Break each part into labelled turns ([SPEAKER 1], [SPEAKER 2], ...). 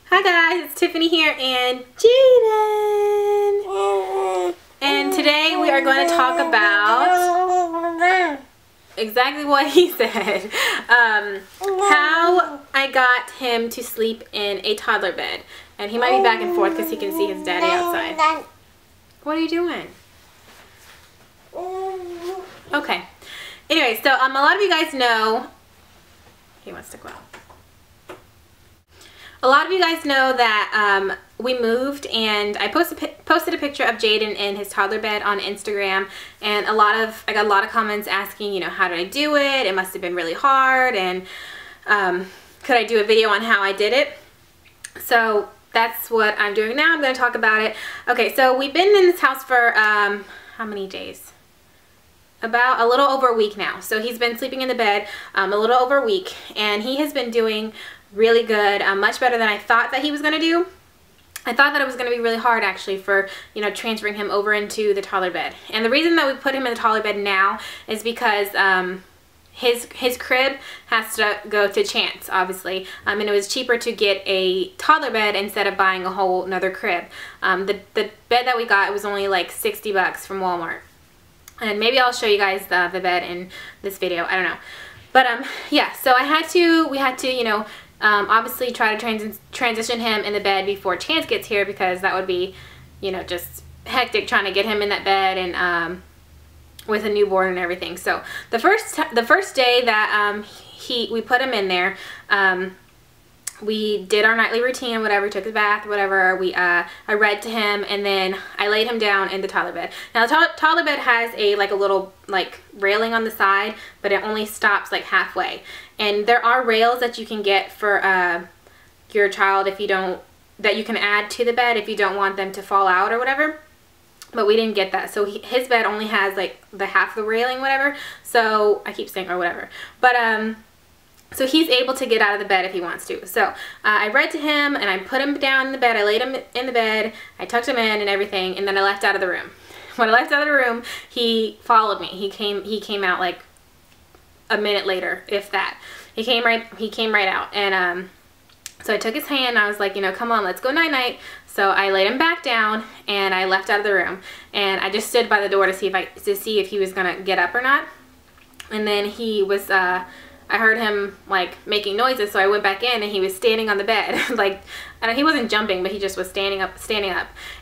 [SPEAKER 1] Hi guys, it's Tiffany here and Jaden. And today we are going to talk about exactly what he said. How I got him to sleep in a toddler bed. And he might be back and forth because he can see his daddy outside. What are you doing? Okay. Anyway, so a lot of you guys know he wants to go out. A lot of you guys know that we moved, and I posted a picture of Jaden in his toddler bed on Instagram, and I got a lot of comments asking, you know, how did I do it? It must have been really hard, and could I do a video on how I did it? So that's what I'm doing now. I'm going to talk about it. Okay, so we've been in this house for how many days? About a little over a week now. So he's been sleeping in the bed a little over a week, and he has been doing really good, much better than I thought that he was going to do. I thought that it was going to be really hard actually for, you know, transferring him over into the toddler bed. And the reason that we put him in the toddler bed now is because his crib has to go to Tjs, obviously, and it was cheaper to get a toddler bed instead of buying a whole another crib. The bed that we got, it was only like 60 bucks from Walmart. And maybe I'll show you guys the bed in this video, I don't know. But yeah, so we had to, you know, obviously try to transition him in the bed before Tjs gets here, because that would be, you know, just hectic trying to get him in that bed and with a newborn and everything. So the first day that we put him in there, we did our nightly routine, whatever, took his bath, whatever. I read to him, and then I laid him down in the toddler bed. Now the toddler bed has a little railing on the side, but it only stops like halfway. And there are rails that you can get for your child if you don't, that you can add to the bed if you don't want them to fall out or whatever. But we didn't get that. So his bed only has like the half of the railing, whatever. So I keep saying or whatever. But so he's able to get out of the bed if he wants to. So I read to him, and I put him down in the bed. I laid him in the bed. I tucked him in and everything, and then I left out of the room. When I left out of the room, he followed me. He came out like a minute later, if that. He came right out, and so I took his hand, and I was like, you know, come on, let's go night-night. So I laid him back down, and I left out of the room, and I just stood by the door to see if he was gonna get up or not. And then he was I heard him like making noises, so I went back in, and he was standing on the bed. Like, he wasn't jumping, but he just was standing up.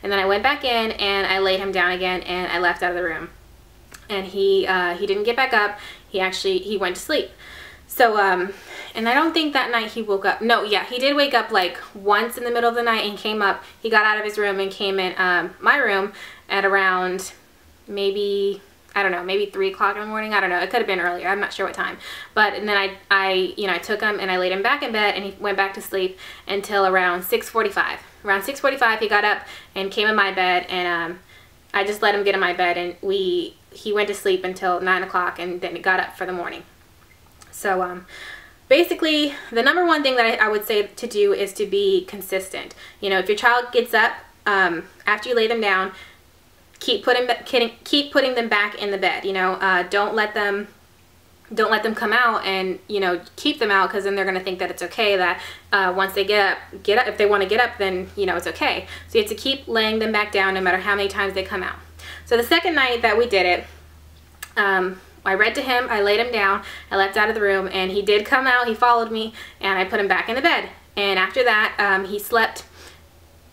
[SPEAKER 1] And then I went back in, and I laid him down again, and I left out of the room. And he didn't get back up. He went to sleep. So and I don't think that night he woke up. No, yeah, he did wake up like once in the middle of the night, and came up. He got out of his room and came in my room at around maybe, I don't know, maybe 3 o'clock in the morning. I don't know. It could have been earlier. I'm not sure what time. But and then I took him and I laid him back in bed, and he went back to sleep until around 6:45. Around 6:45 he got up and came in my bed, and I just let him get in my bed, and he went to sleep until 9 o'clock, and then he got up for the morning. So basically the number one thing that I would say to do is to be consistent. You know, if your child gets up after you lay them down, keep putting them back in the bed. You know, don't let them come out, and, you know, keep them out, because then they're going to think that it's okay, that once they get up, if they want to get up, then, you know, it's okay. So you have to keep laying them back down no matter how many times they come out. So the second night that we did it, I read to him, I laid him down, I left out of the room, and he did come out. He followed me, and I put him back in the bed. And after that, he slept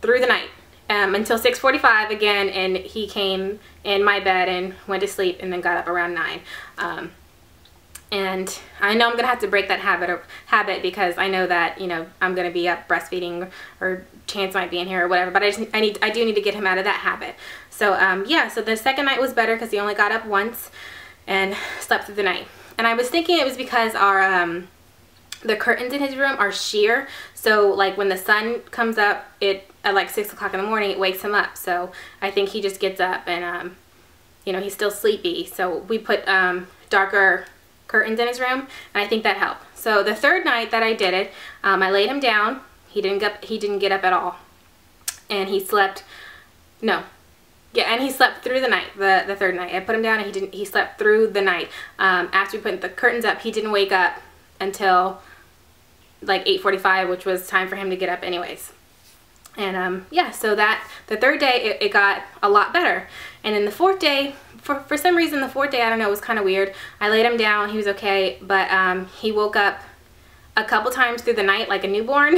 [SPEAKER 1] through the night until 6:45 again, and he came in my bed and went to sleep, and then got up around 9. And I know I'm gonna have to break that habit because I know that, you know, I'm gonna be up breastfeeding, or Chance might be in here or whatever. But I do need to get him out of that habit. So yeah, so the second night was better because he only got up once and slept through the night. And I was thinking it was because our the curtains in his room are sheer, so like when the sun comes up, at like 6 o'clock in the morning, it wakes him up. So I think he just gets up, and you know, he's still sleepy. So we put darker curtains in his room, and I think that helped. So the third night that I did it, I laid him down. He didn't get up at all, and he slept. No. Yeah, and he slept through the night, the third night. I put him down, and he slept through the night. After we put the curtains up, he didn't wake up until like 8:45, which was time for him to get up anyways. And yeah, so that the third day it got a lot better. And then the fourth day, for some reason the fourth day, I don't know, it was kind of weird. I laid him down, he was okay, but he woke up a couple times through the night like a newborn.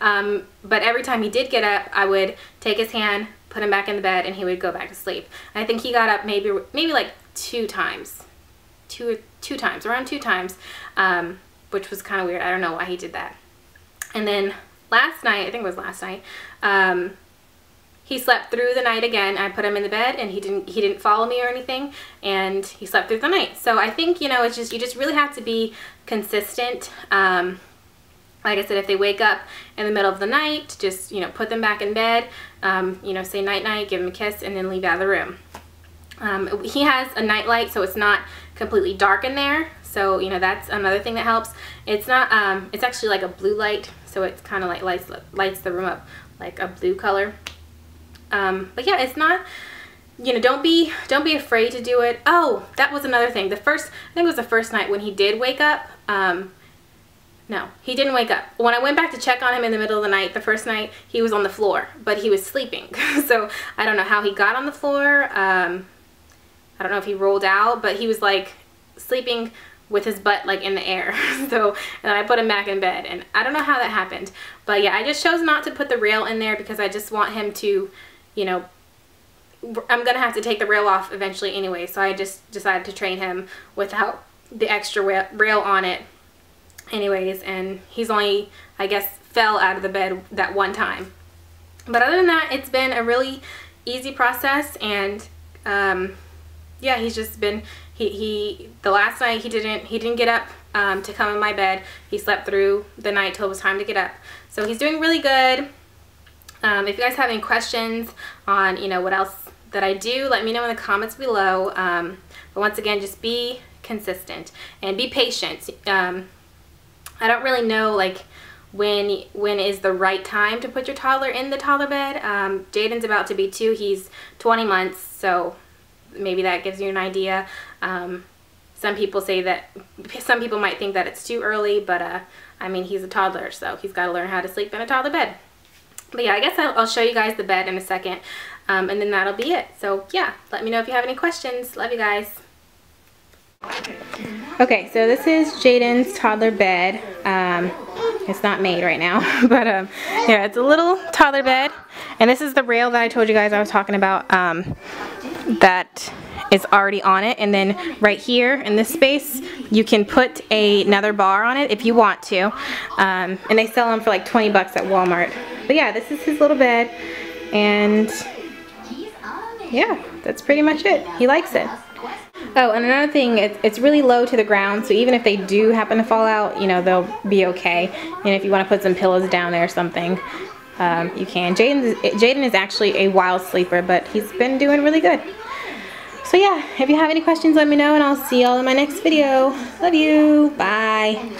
[SPEAKER 1] But every time he did get up, I would take his hand, put him back in the bed, and he would go back to sleep. And I think he got up maybe like two times, around two times, which was kind of weird. I don't know why he did that. And then last night, I think it was last night, he slept through the night again. I put him in the bed, and he didn't follow me or anything, and he slept through the night. So I think, you know, it's just, you just really have to be consistent. Like I said, if they wake up in the middle of the night, just, you know, put them back in bed, you know, say night-night, give them a kiss, and then leave out of the room. He has a night light, so it's not completely dark in there. So, you know, that's another thing that helps. It's not, it's actually like a blue light, so it's kind of like lights the room up like a blue color. But yeah, it's not, you know, don't be afraid to do it. Oh, that was another thing. I think it was the first night when he did wake up. No, he didn't wake up. When I went back to check on him in the middle of the night, the first night, he was on the floor, but he was sleeping. So I don't know how he got on the floor. I don't know if he rolled out, but he was like sleeping with his butt like in the air. So, and I put him back in bed, and I don't know how that happened. But yeah, I just chose not to put the rail in there because I just want him to, you know, I'm gonna have to take the rail off eventually anyway, so I just decided to train him without the extra rail on it anyways. And he's only, I guess, fell out of the bed that one time. But other than that, it's been a really easy process. And yeah, he's just been, the last night he didn't get up to come in my bed. He slept through the night till it was time to get up. So he's doing really good. If you guys have any questions on, you know, what else that I do, let me know in the comments below. But once again, just be consistent and be patient. I don't really know like when is the right time to put your toddler in the toddler bed. Jaden's about to be 2. He's 20 months, so maybe that gives you an idea. Some people might think that it's too early, but I mean, he's a toddler, so he's got to learn how to sleep in a toddler bed. But yeah, I guess I'll show you guys the bed in a second, and then that'll be it. So yeah, let me know if you have any questions. Love you guys. Okay, so this is Jaden's toddler bed. It's not made right now, but yeah, it's a little toddler bed. And this is the rail that I told you guys I was talking about, that is already on it. And then right here in this space, you can put another bar on it if you want to. And they sell them for like 20 bucks at Walmart. But yeah, this is his little bed. And yeah, that's pretty much it. He likes it. Oh, and another thing, it's really low to the ground, so even if they do happen to fall out, you know, they'll be okay. And if you want to put some pillows down there or something, you can. Jaden is actually a wild sleeper, but he's been doing really good. So yeah, if you have any questions, let me know, and I'll see y'all in my next video. Love you. Bye.